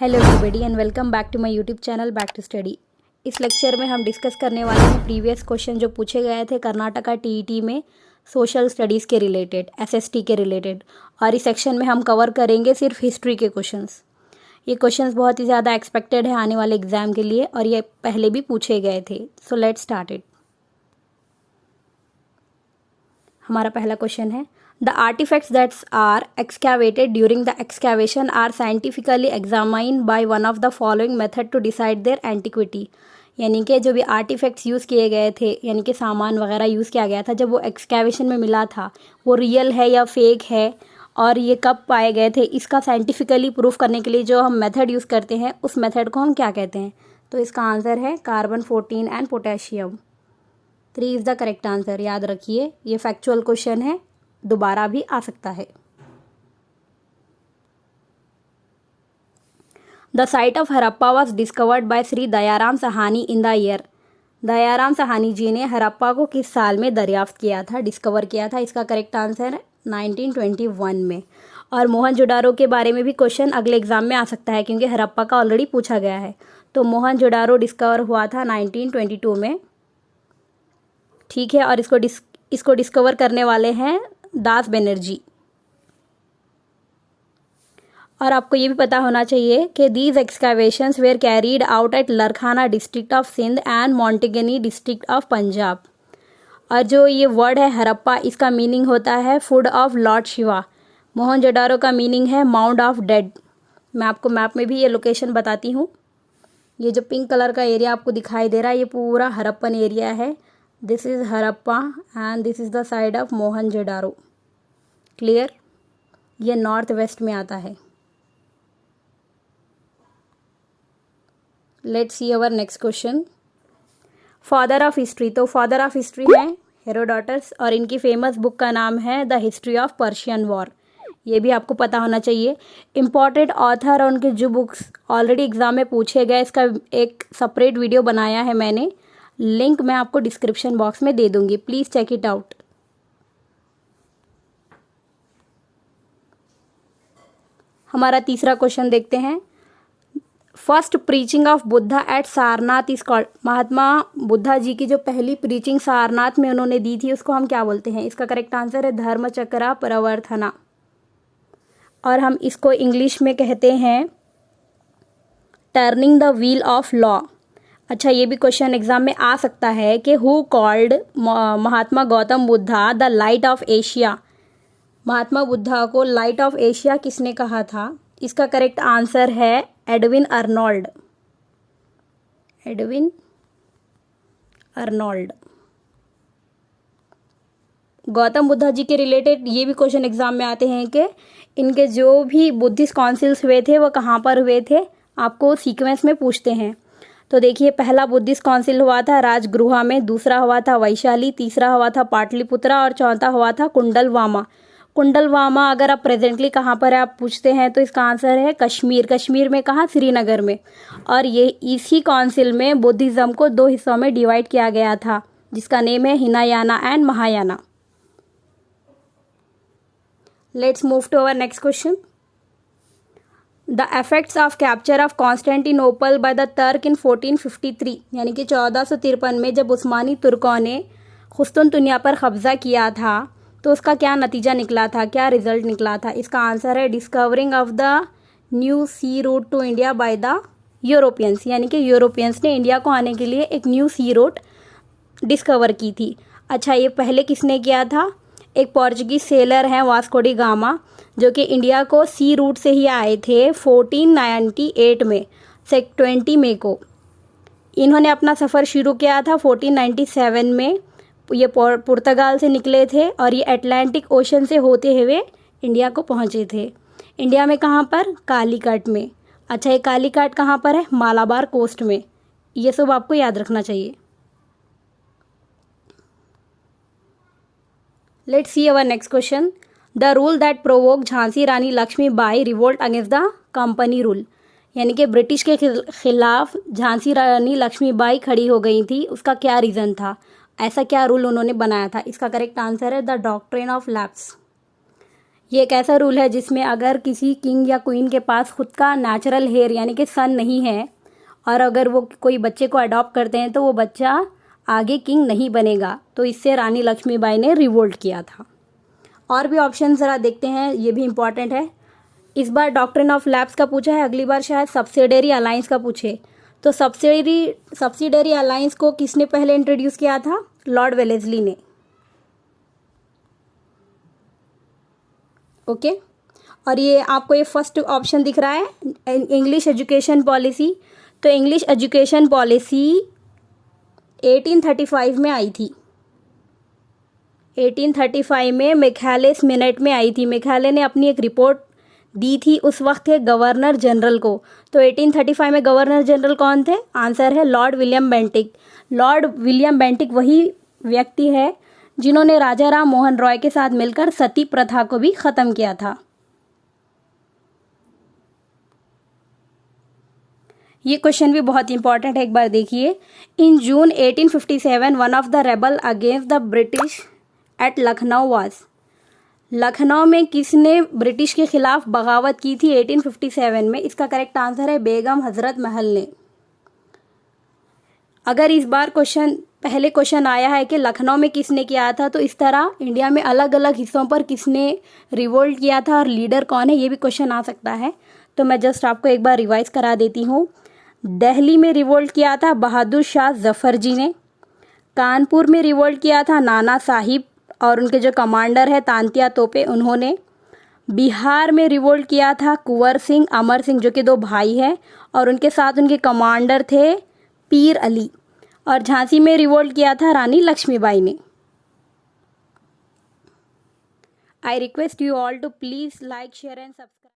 Hello everybody and welcome back to my YouTube channel back to study. इस lecture में हम discuss करने वाले हैं प्रीवियस क्वेश्चन जो पूछे गए थे कर्नाटका टीईटी में सोशल स्टडीज़ के रिलेटेड, एसएसटी के रिलेटेड। और इस सेक्शन में हम कवर करेंगे सिर्फ हिस्ट्री के क्वेश्चंस। ये क्वेश्चंस बहुत ही ज़्यादा एक्सपेक्टेड है आने वाले एग्जाम के लिए और ये पहले भी पूछे गए थे। So let's start it. हमारा पहला क्वेश्चन है, The artifacts that are excavated during the excavation are scientifically examined by one of the following method to decide their antiquity। यानी कि जो भी आर्टिफैक्ट्स यूज़ किए गए थे, यानी कि सामान वगैरह यूज़ किया गया था जब वो एक्सकेवेशन में मिला था, वो रियल है या फेक है और ये कब पाए गए थे, इसका साइंटिफिकली प्रूफ करने के लिए जो हम मेथड यूज़ करते हैं उस मेथड को हम क्या कहते हैं। तो इसका आंसर है carbon 14 and potassium 3 is the correct answer. याद रखिए, ये फैक्चुअल क्वेश्चन है, दोबारा भी आ सकता है। The site of Harappa was discovered by Shri Dayaram Sahni in the year. Dayaram Sahni ji ने हरप्पा को किस साल में दरियाफ्त किया था, डिस्कवर किया था। इसका करेक्ट आंसर है 1921 में। और मोहनजोदारो के बारे में भी क्वेश्चन अगले एग्जाम में आ सकता है क्योंकि हरप्पा का ऑलरेडी पूछा गया है। तो मोहनजोदारो डिस्कवर हुआ था 1922 में, ठीक है। और इसको डिस्कवर करने वाले हैं दास बनर्जी। और आपको ये भी पता होना चाहिए कि these excavations were carried out at Larkana district of Sindh and Montgomery district of Punjab. और जो ये वर्ड है हरप्पा, इसका मीनिंग होता है food of Lord Shiva. Mohenjodaro का मीनिंग है माउंड ऑफ डेड। मैं आपको मैप में भी ये लोकेशन बताती हूँ। ये जो पिंक कलर का एरिया आपको दिखाई दे रहा है ये पूरा हरप्पन एरिया है। This is Harappa and this is the side of Mohenjodaro. Clear? ये नॉर्थ वेस्ट में आता है। Let's see our next question. Father of history, तो फादर ऑफ हिस्ट्री है हेरोडोटस और इनकी फेमस बुक का नाम है the history of Persian war. ये भी आपको पता होना चाहिए। इम्पॉर्टेंट ऑथर और उनके जो बुक्स ऑलरेडी एग्जाम में पूछे गए, इसका एक सेपरेट वीडियो बनाया है मैंने, लिंक मैं आपको डिस्क्रिप्शन बॉक्स में दे दूंगी, प्लीज़ चेक इट आउट। हमारा तीसरा क्वेश्चन देखते हैं। First preaching of Buddha at Sarnath is called. Mahatma Buddha ji की जो पहली प्रीचिंग सारनाथ में उन्होंने दी थी उसको हम क्या बोलते हैं। इसका करेक्ट आंसर है धर्मचक्र प्रवर्तना और हम इसको इंग्लिश में कहते हैं turning the wheel of law. अच्छा, ये भी क्वेश्चन एग्जाम में आ सकता है कि who called Mahatma Gautam Buddha the light of Asia. Mahatma Buddha को लाइट ऑफ एशिया किसने कहा था। इसका करेक्ट आंसर है Edwin Arnold. Edwin Arnold. Gautam Buddha ji के रिलेटेड ये भी क्वेश्चन एग्जाम में आते हैं कि इनके जो भी बुद्धिस्ट काउंसिल्स हुए थे वो कहाँ पर हुए थे, आपको सीक्वेंस में पूछते हैं। तो देखिए, पहला बुद्धिस्ट काउंसिल हुआ था राजगृहा में, दूसरा हुआ था वैशाली, तीसरा हुआ था पाटलिपुत्रा और चौथा हुआ था कुंडलवामा। कुंडलवामा अगर आप प्रेजेंटली कहाँ पर है आप पूछते हैं तो इसका आंसर है कश्मीर। कश्मीर में कहाँ, श्रीनगर में। और ये इसी काउंसिल में बुद्धिज्म को 2 हिस्सों में डिवाइड किया गया था जिसका नेम है Hinayana and Mahayana. Let's move to our next question. The effects of capture of Constantinople by the Turks in 1453, यानी कि 1453 में जब उस्मानी तुर्कों ने कुस्तुनतुनिया पर कब्जा किया था तो उसका क्या नतीजा निकला था, क्या रिजल्ट निकला था। इसका आंसर है discovering of the new sea route to India by the Europeans, यानी कि यूरोपियंस ने इंडिया को आने के लिए एक न्यू सी रूट डिस्कवर की थी। अच्छा, ये पहले किसने किया था। एक पोर्चुगीज सेलर हैं वास्को डी गामा जो कि इंडिया को सी रूट से ही आए थे 1498 में, 20 मई को। इन्होंने अपना सफ़र शुरू किया था 1497 में। ये पुर्तगाल से निकले थे और ये अटलांटिक ओशन से होते हुए इंडिया को पहुंचे थे। इंडिया में कहाँ पर, कालीकट में। अच्छा, ये कालीकट कहाँ पर है, मालाबार कोस्ट में। ये सब आपको याद रखना चाहिए। Let's see our next question. The rule that provoke Jhansi Rani Lakshmibai revolt against the company rule, यानी कि ब्रिटिश के खिलाफ झांसी रानी लक्ष्मीबाई खड़ी हो गई थी, उसका क्या रीज़न था, ऐसा क्या रूल उन्होंने बनाया था। इसका करेक्ट आंसर है द डॉक्ट्रिन ऑफ लैप्स। ये एक ऐसा रूल है जिसमें अगर किसी किंग या क्वीन के पास खुद का नेचुरल हेयर यानी कि सन नहीं है और अगर वो कोई बच्चे को अडॉप्ट करते हैं तो वो बच्चा आगे किंग नहीं बनेगा। तो इससे रानी लक्ष्मीबाई ने रिवोल्ट किया था। और भी ऑप्शन ज़रा देखते हैं, ये भी इम्पॉर्टेंट है। इस बार डॉक्ट्रिन ऑफ लैप्स का पूछा है, अगली बार शायद सब्सिडरी अलायंस का पूछे। तो सब्सिडरी अलायंस को किसने पहले इंट्रोड्यूस किया था? लॉर्ड वेलेस्ली ने। ओके और ये आपको ये फर्स्ट ऑप्शन दिख रहा है इंग्लिश एजुकेशन पॉलिसी। तो इंग्लिश एजुकेशन पॉलिसी 1835 में आई थी। 1835 में मैकालेस मिनट में आई थी। मैकाले ने अपनी एक रिपोर्ट दी थी उस वक्त के गवर्नर जनरल को। तो 1835 में गवर्नर जनरल कौन थे? आंसर है Lord William Bentinck. Lord William Bentinck वही व्यक्ति है जिन्होंने राजा राम मोहन रॉय के साथ मिलकर सती प्रथा को भी खत्म किया था। ये क्वेश्चन भी बहुत इंपॉर्टेंट है, एक बार देखिए। In June 1857 one of the rebel against the British at Lucknow was. Lucknow में किसने ब्रिटिश के खिलाफ बगावत की थी 1857 में? इसका करेक्ट आंसर है बेगम हजरत महल ने। अगर इस बार पहले क्वेश्चन आया है कि लखनऊ में किसने किया था, तो इस तरह इंडिया में अलग अलग हिस्सों पर किसने रिवोल्ट किया था और लीडर कौन है, ये भी क्वेश्चन आ सकता है। तो मैं जस्ट आपको एक बार रिवाइज करा देती हूँ। दिल्ली में रिवोल्ट किया था बहादुर शाह जफर जी ने। कानपुर में रिवोल्ट किया था नाना साहिब और उनके जो कमांडर है तांतिया तोपे, उन्होंने। बिहार में रिवोल्ट किया था कुंवर सिंह अमर सिंह, जो कि दो भाई हैं, और उनके साथ उनके कमांडर थे पीर अली। और झांसी में रिवोल्ट किया था रानी लक्ष्मीबाई ने। I request you all to please like share and subscribe.